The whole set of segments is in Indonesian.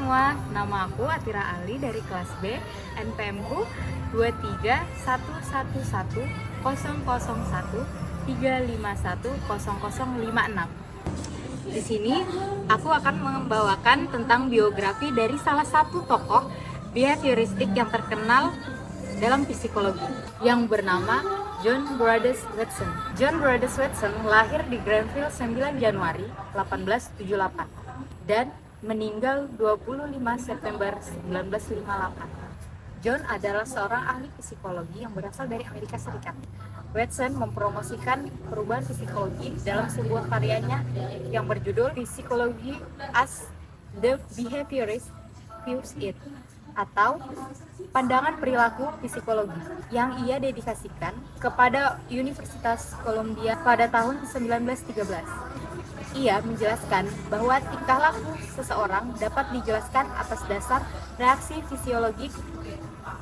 semua, nama aku Atira Ali dari kelas B, NPM-ku 231010013510056. Di sini aku akan membawakan tentang biografi dari salah satu tokoh behavioristik yang terkenal dalam psikologi yang bernama John Brodus Watson. John Brodus Watson lahir di Granville 9 Januari 1878 dan meninggal 25 September 1958. John adalah seorang ahli psikologi yang berasal dari Amerika Serikat. Watson mempromosikan perubahan psikologi dalam sebuah karyanya yang berjudul Psychology as the Behaviorist Views It, atau Pandangan Perilaku Psikologi, yang ia dedikasikan kepada Universitas Columbia pada tahun 1913. Ia menjelaskan bahwa tingkah laku seseorang dapat dijelaskan atas dasar reaksi fisiologik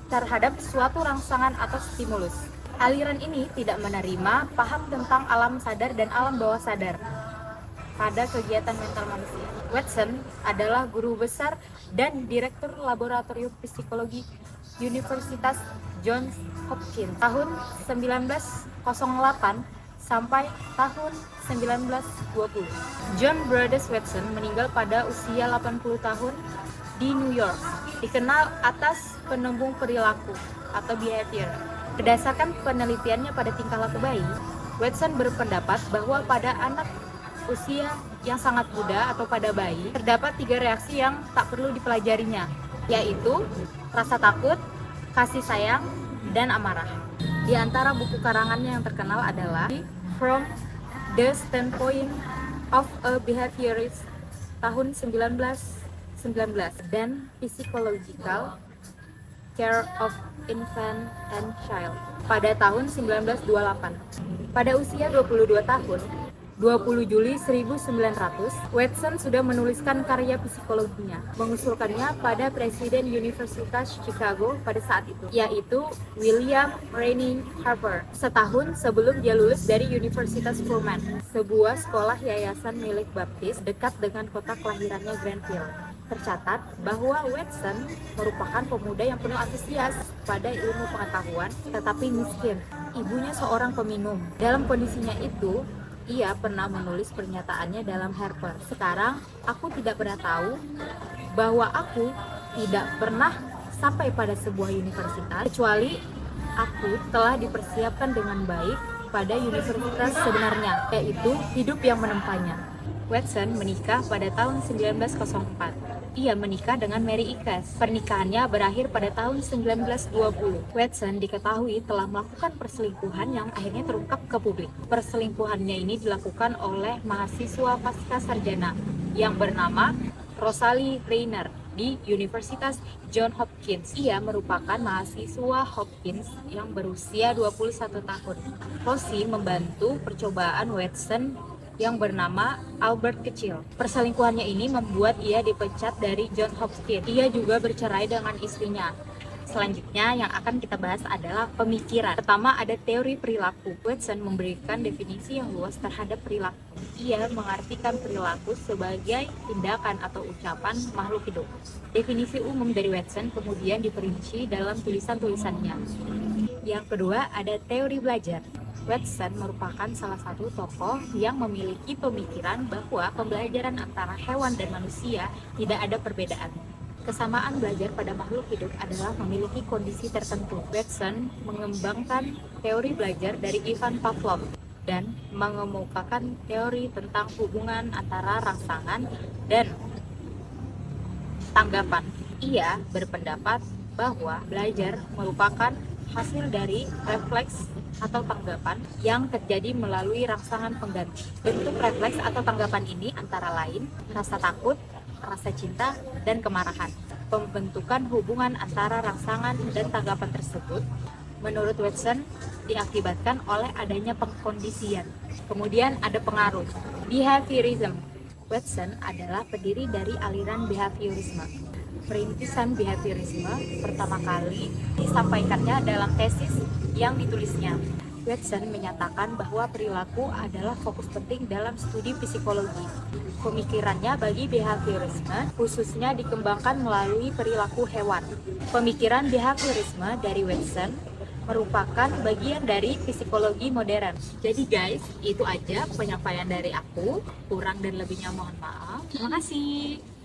terhadap suatu rangsangan atau stimulus. Aliran ini tidak menerima paham tentang alam sadar dan alam bawah sadar pada kegiatan mental manusia. Watson adalah guru besar dan direktur laboratorium psikologi Universitas Johns Hopkins tahun 1908 sampai tahun 1920. John Brodus Watson meninggal pada usia 80 tahun di New York, dikenal atas penembung perilaku atau behavior. Berdasarkan penelitiannya pada tingkah laku bayi, Watson berpendapat bahwa pada anak usia yang sangat muda atau pada bayi, terdapat 3 reaksi yang tak perlu dipelajarinya, yaitu rasa takut, kasih sayang, dan amarah. Di antara buku karangannya yang terkenal adalah From the Standpoint of a Behaviorist tahun 1919 dan Psychological Care of Infant and Child pada tahun 1928. Pada usia 22 tahun, 20 Juli 1900, Watson sudah menuliskan karya psikologinya, mengusulkannya pada Presiden Universitas Chicago pada saat itu, yaitu William Rainey Harper, setahun sebelum dia lulus dari Universitas Pullman, sebuah sekolah yayasan milik Baptis dekat dengan kota kelahirannya Granville. Tercatat bahwa Watson merupakan pemuda yang penuh antusias pada ilmu pengetahuan, tetapi miskin. Ibunya seorang peminum. Dalam kondisinya itu, ia pernah menulis pernyataannya dalam Harper. Sekarang, aku tidak pernah tahu bahwa aku tidak pernah sampai pada sebuah universitas, kecuali aku telah dipersiapkan dengan baik pada universitas sebenarnya, yaitu hidup yang menempanya. Watson menikah pada tahun 1904. Ia menikah dengan Mary Ickes. Pernikahannya berakhir pada tahun 1920. Watson diketahui telah melakukan perselingkuhan yang akhirnya terungkap ke publik. Perselingkuhannya ini dilakukan oleh mahasiswa pasca sarjana yang bernama Rosalie Rayner di Universitas Johns Hopkins. Ia merupakan mahasiswa Hopkins yang berusia 21 tahun. Rosie membantu percobaan Watson yang bernama Albert Kecil. Perselingkuhannya ini membuat ia dipecat dari Johns Hopkins. Ia juga bercerai dengan istrinya. Selanjutnya yang akan kita bahas adalah pemikiran. Pertama ada teori perilaku. Watson memberikan definisi yang luas terhadap perilaku. Ia mengartikan perilaku sebagai tindakan atau ucapan makhluk hidup. Definisi umum dari Watson kemudian diperinci dalam tulisan-tulisannya. Yang kedua ada teori belajar. Watson merupakan salah satu tokoh yang memiliki pemikiran bahwa pembelajaran antara hewan dan manusia tidak ada perbedaan. Kesamaan belajar pada makhluk hidup adalah memiliki kondisi tertentu. Watson mengembangkan teori belajar dari Ivan Pavlov dan mengemukakan teori tentang hubungan antara rangsangan dan tanggapan. Ia berpendapat bahwa belajar merupakan hasil dari refleks atau tanggapan yang terjadi melalui rangsangan pengganti. Bentuk refleks atau tanggapan ini antara lain rasa takut, rasa cinta, dan kemarahan. Pembentukan hubungan antara rangsangan dan tanggapan tersebut menurut Watson diakibatkan oleh adanya pengkondisian. Kemudian ada pengaruh. Behaviorism. Watson adalah pendiri dari aliran behaviorisme. Perintisan behaviorisme pertama kali disampaikannya dalam tesis yang ditulisnya. Watson menyatakan bahwa perilaku adalah fokus penting dalam studi psikologi. Pemikirannya bagi behaviorisme khususnya dikembangkan melalui perilaku hewan. Pemikiran behaviorisme dari Watson merupakan bagian dari psikologi modern. Jadi guys, itu aja penyampaian dari aku. Kurang dan lebihnya mohon maaf. Terima kasih.